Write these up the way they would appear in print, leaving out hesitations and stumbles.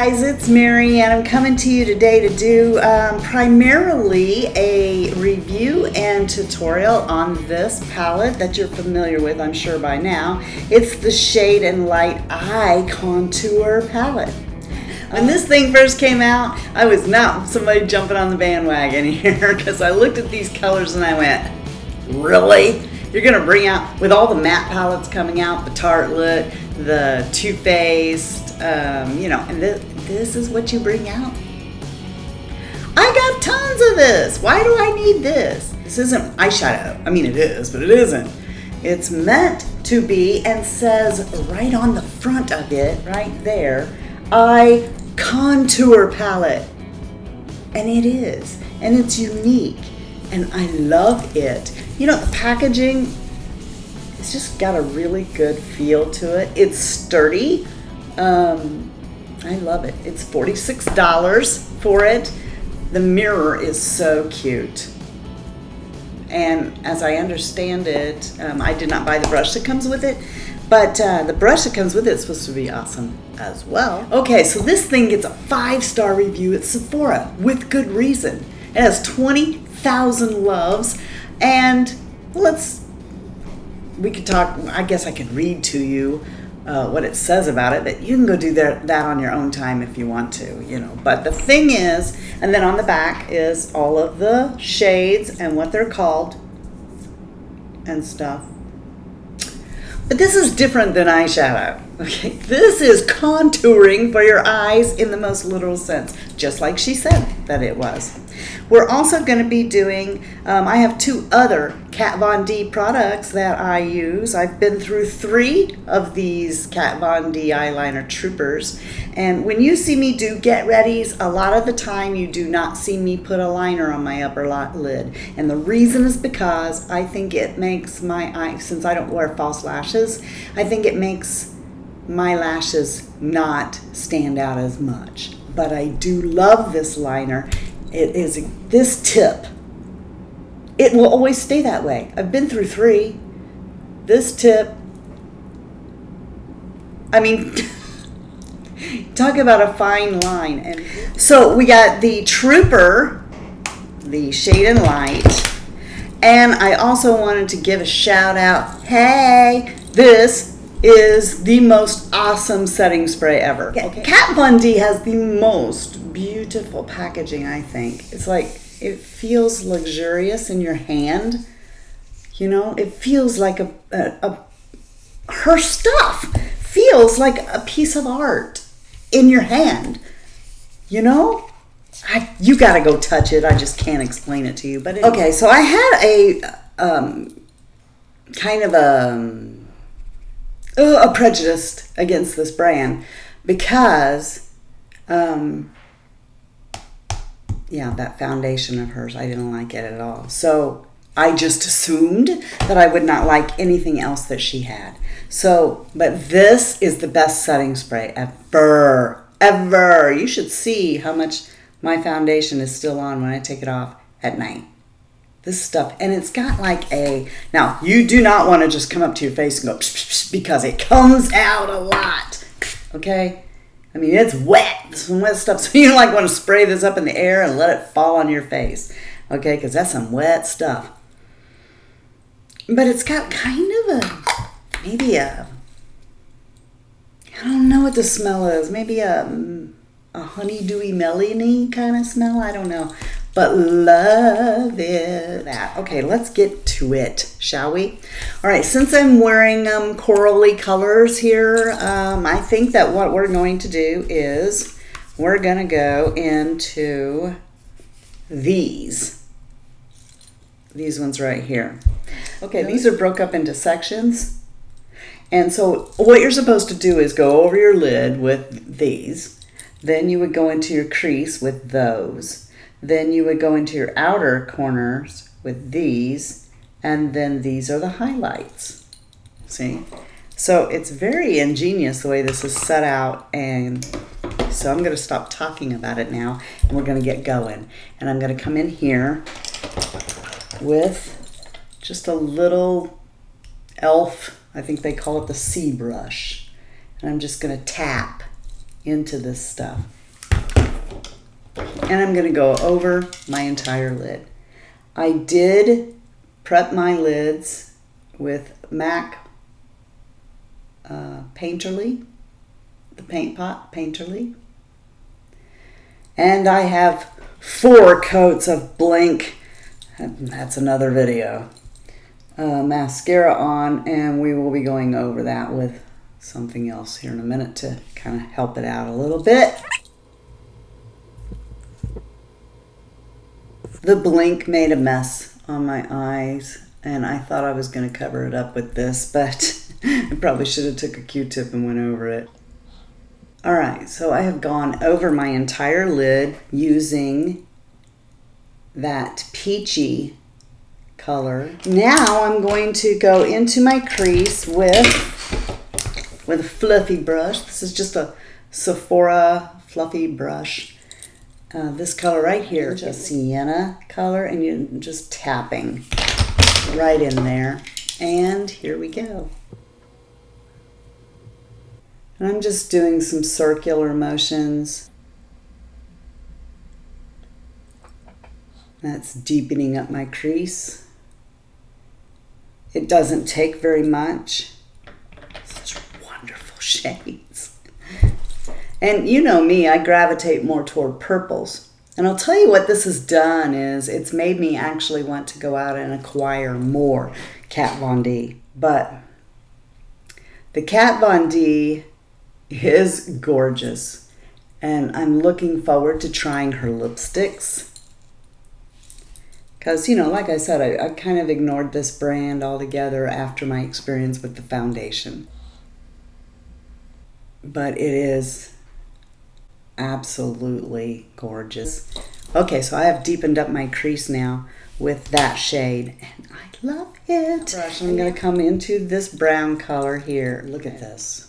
guys, it's Mary and I'm coming to you today to do primarily a review and tutorial on this palette that you're familiar with, I'm sure by now. It's the Shade and Light Eye Contour palette. When this thing first came out, I was not somebody jumping on the bandwagon here because I looked at these colors and I went, really? You're going to bring out, with all the matte palettes coming out, the Tartelette, the Too Faced, and this is what you bring out? I got tons of this. Why do I need this? This isn't eyeshadow. I mean, it is, but it isn't. It's meant to be, and says right on the front of it, right there, Eye Contour Palette. And it is. And it's unique. And I love it. You know, the packaging, it's just got a really good feel to it. It's sturdy. I love it. It's $46 for it. The mirror is so cute. And as I understand it, I did not buy the brush that comes with it, but the brush that comes with it is supposed to be awesome as well. Okay, so this thing gets a 5-star review at Sephora with good reason. It has 20,000 loves. And we could talk, I guess I could read to you what it says about it, but you can go do that on your own time if you want to, But the thing is, and then on the back is all of the shades and what they're called and stuff. But this is different than eyeshadow, okay? This is contouring for your eyes in the most literal sense, just like she said that it was. We're also going to be doing, I have 2 other Kat Von D products that I use. I've been through 3 of these Kat Von D eyeliner troopers. And when you see me do get readies, a lot of the time you do not see me put a liner on my upper lid. And the reason is because I think it makes my eyes, since I don't wear false lashes, I think it makes my lashes not stand out as much. But I do love this liner. It is this tip. It will always stay that way. I've been through 3. This tip, I mean, talk about a fine line. And so we got the Trooper, the Shade and Light, and I also wanted to give a shout out. Hey, this is the most awesome setting spray ever. Okay. Kat Von D has the most beautiful packaging, I think. It's like, it feels luxurious in your hand. It feels like her stuff feels like a piece of art in your hand. You gotta go touch it. I just can't explain it to you. But okay, so I had a kind of a prejudice against this brand because that foundation of hers, I didn't like it at all. So I just assumed that I would not like anything else that she had. So, but this is the best setting spray ever. You should see how much my foundation is still on when I take it off at night. This stuff, and it's got like now you do not want to just come up to your face and go psh, psh, psh, because it comes out a lot, okay? I mean, it's wet, some wet stuff, so you want to spray this up in the air and let it fall on your face, okay? Because that's some wet stuff. But it's got kind of maybe I don't know what the smell is, maybe a honeydewy melony kind of smell, I don't know. But love it. Okay, let's get to it, shall we? All right, since I'm wearing corally colors here, I think that what we're going to do is we're going to go into these ones right here. Okay, these are broke up into sections. And so what you're supposed to do is go over your lid with these. Then you would go into your crease with those. Then you would go into your outer corners with these, and then these are the highlights. See? So it's very ingenious the way this is set out, and so I'm going to stop talking about it now, and we're going to get going. And I'm going to come in here with just a little elf, I think they call it the C brush, and I'm just going to tap into this stuff. And I'm going to go over my entire lid. I did prep my lids with MAC Painterly, the paint pot Painterly. And I have 4 coats of blank, that's another video, mascara on, and we will be going over that with something else here in a minute to kind of help it out a little bit. The blink made a mess on my eyes, and I thought I was going to cover it up with this, but I probably should have took a Q-tip and went over it. Alright, so I have gone over my entire lid using that peachy color. Now I'm going to go into my crease with a fluffy brush. This is just a Sephora fluffy brush. This color right here, just sienna color, and you're just tapping right in there. And here we go. And I'm just doing some circular motions. That's deepening up my crease. It doesn't take very much. Such wonderful shades. And you know me, I gravitate more toward purples. And I'll tell you what this has done is it's made me actually want to go out and acquire more Kat Von D. But the Kat Von D is gorgeous. And I'm looking forward to trying her lipsticks. Because, you know, like I said, I kind of ignored this brand altogether after my experience with the foundation. But it is absolutely gorgeous. Okay, so I have deepened up my crease now with that shade, and I love it. I'm going to come into this brown color here. Look at this.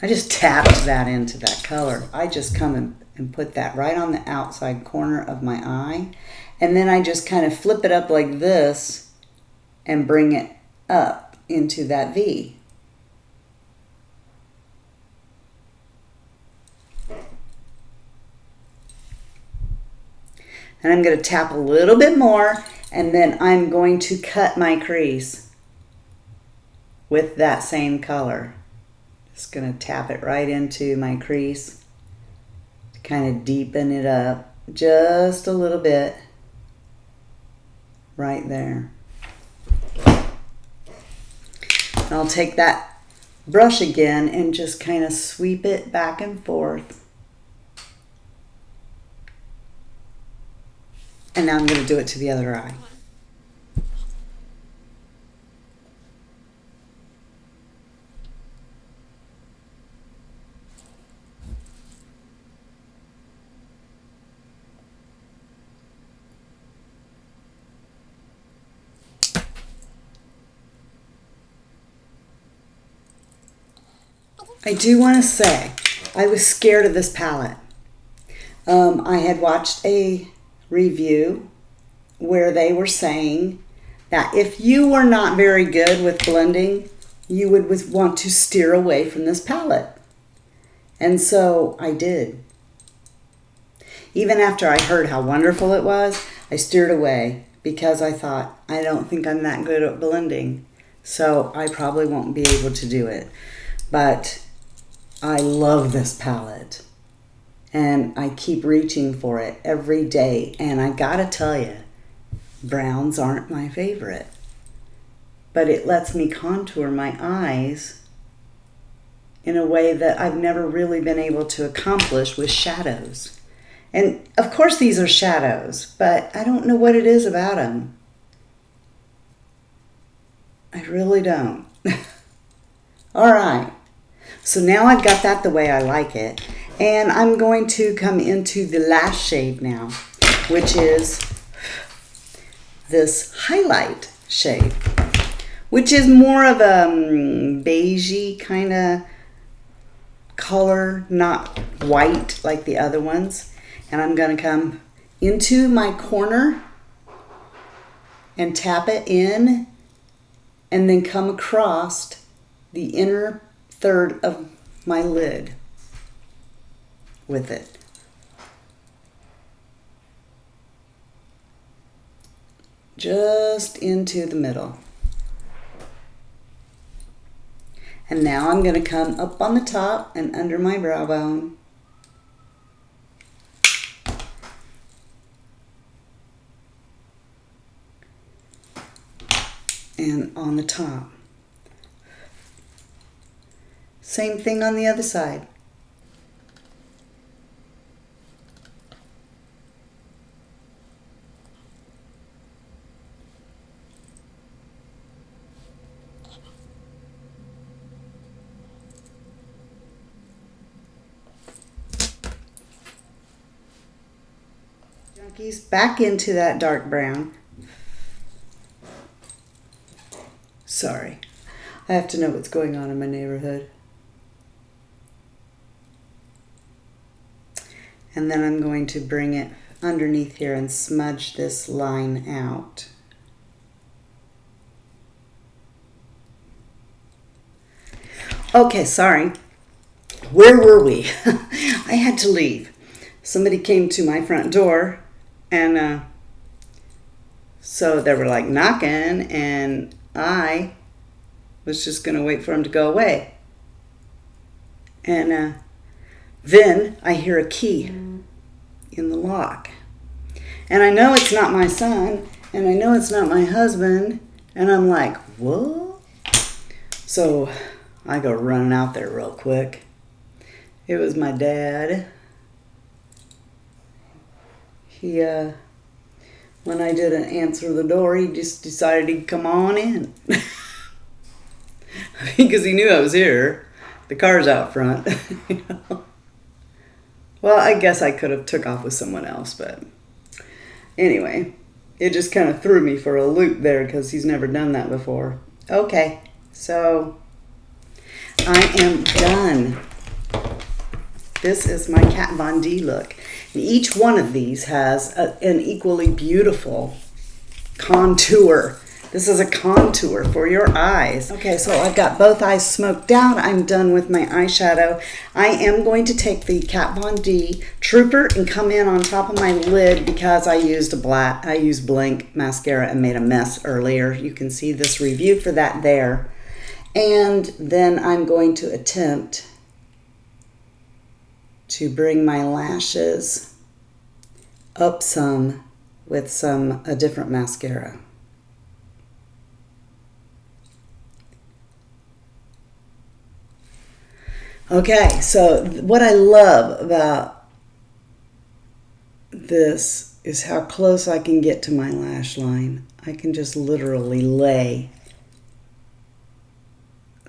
I just tapped that into that color. I just come and put that right on the outside corner of my eye, and then I just kind of flip it up like this and bring it up into that V. And I'm going to tap a little bit more, and then I'm going to cut my crease with that same color. Just going to tap it right into my crease to kind of deepen it up just a little bit right there. And I'll take that brush again and just kind of sweep it back and forth. And now I'm going to do it to the other eye. I do want to say, I was scared of this palette. I had watched a review where they were saying that if you were not very good with blending, you would want to steer away from this palette. And so I did. Even after I heard how wonderful it was, I steered away because I thought, I don't think I'm that good at blending, so I probably won't be able to do it. But I love this palette. And I keep reaching for it every day. And I gotta tell you, browns aren't my favorite. But it lets me contour my eyes in a way that I've never really been able to accomplish with shadows. And of course these are shadows, but I don't know what it is about them. I really don't. All right. So now I've got that the way I like it. And I'm going to come into the last shade now, which is this highlight shade, which is more of a beigey kind of color, not white like the other ones. And I'm going to come into my corner and tap it in, and then come across the inner third of my lid with it. just into the middle. And now I'm going to come up on the top and under my brow bone. And on the top. Same thing on the other side. Junkies, back into that dark brown. Sorry, I have to know what's going on in my neighborhood. And then I'm going to bring it underneath here and smudge this line out. Okay, sorry. Where were we? I had to leave. Somebody came to my front door, and so they were like knocking, and I was just going to wait for him to go away. And then I hear a key in the lock. And I know it's not my son, and I know it's not my husband, and I'm like, what? So I go running out there real quick. It was my dad. He, when I didn't answer the door, he just decided he'd come on in. Because he knew I was here. The car's out front. You know? Well, I guess I could have took off with someone else, but anyway, it just kind of threw me for a loop there because he's never done that before. Okay, so I am done. This is my Kat Von D look. And each one of these has an equally beautiful contour. This is a contour for your eyes. Okay, so I've got both eyes smoked out. I'm done with my eyeshadow. I am going to take the Kat Von D Trooper and come in on top of my lid because I used blank mascara and made a mess earlier. You can see this review for that there. And then I'm going to attempt to bring my lashes up some with a different mascara. Okay, so what I love about this is how close I can get to my lash line. I can just literally lay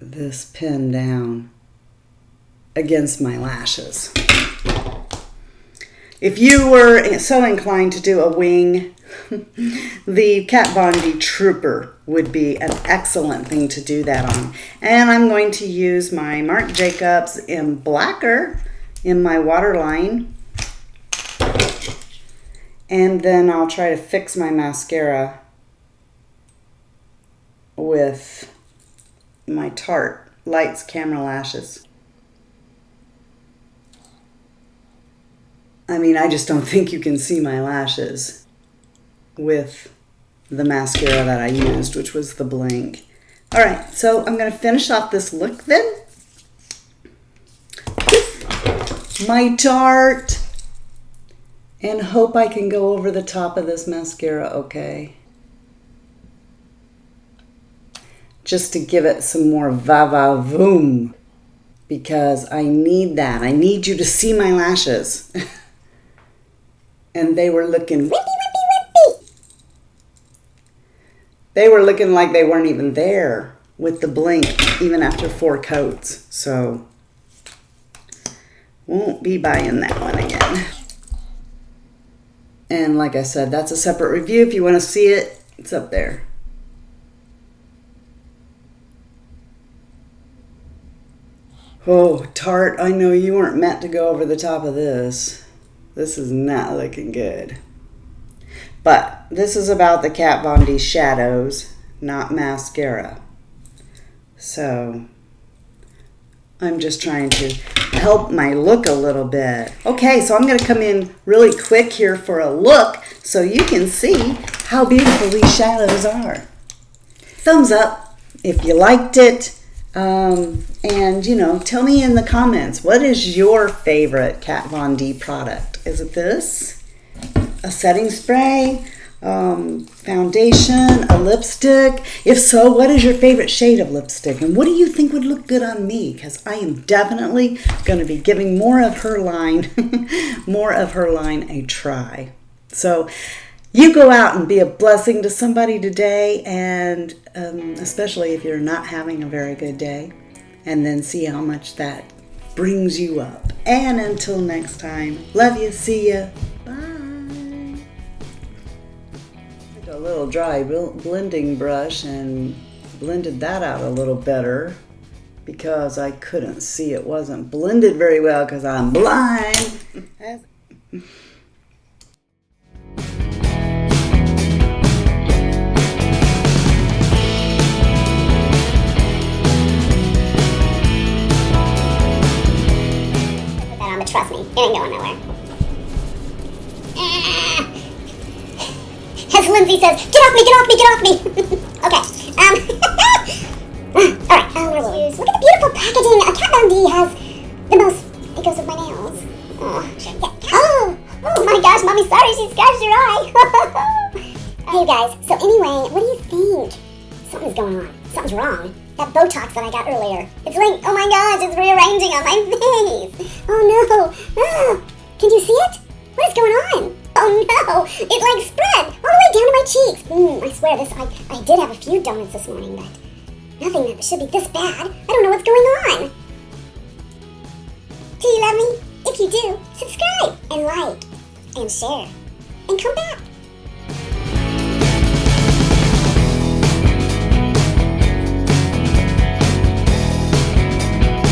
this pen down against my lashes. If you were so inclined to do a wing, the Kat Von D Trooper would be an excellent thing to do that on. And I'm going to use my Marc Jacobs in Blacker in my waterline. And then I'll try to fix my mascara with my Tarte Lights Camera Lashes. I mean, I just don't think you can see my lashes with the mascara that I used, which was the Blink. All right, so I'm going to finish off this look then. My Tarte. And hope I can go over the top of this mascara okay. Just to give it some more va-va-voom. Because I need that. I need you to see my lashes. And they were looking wimpy. They were looking like they weren't even there with the Blink, even after 4 coats. So, won't be buying that one again. And like I said, that's a separate review. If you want to see it, it's up there. Oh, Tarte, I know you weren't meant to go over the top of this. This is not looking good. But this is about the Kat Von D shadows, not mascara. So I'm just trying to help my look a little bit. Okay, so I'm going to come in really quick here for a look so you can see how beautiful these shadows are. Thumbs up if you liked it. And, you know, tell me in the comments, what is your favorite Kat Von D product? Is it this? A setting spray? Foundation? A lipstick? If so, what is your favorite shade of lipstick? And what do you think would look good on me? Because I am definitely going to be giving more of her line, a try. So you go out and be a blessing to somebody today, and especially if you're not having a very good day, and then see how much that brings you up. And until next time, love you, see ya, bye. Took a little dry blending brush and blended that out a little better because I couldn't see. It wasn't blended very well because I'm blind. Trust me, it ain't going nowhere. As Lindsay says, get off me, get off me, get off me. Okay, alright, look at the beautiful packaging. Kat Von D has the most, it goes with my nails. Oh my gosh, Mommy, sorry, she scratched your eye. Hey guys, so anyway, what do you think? Something's going on, something's wrong. That Botox that I got earlier. It's like, oh my gosh, it's rearranging on my face. Oh no. Oh, can you see it? What is going on? Oh no. It like spread all the way down to my cheeks. I swear this, I did have a few donuts this morning, but nothing that should be this bad. I don't know what's going on. Do you love me? If you do, subscribe and like and share and come back.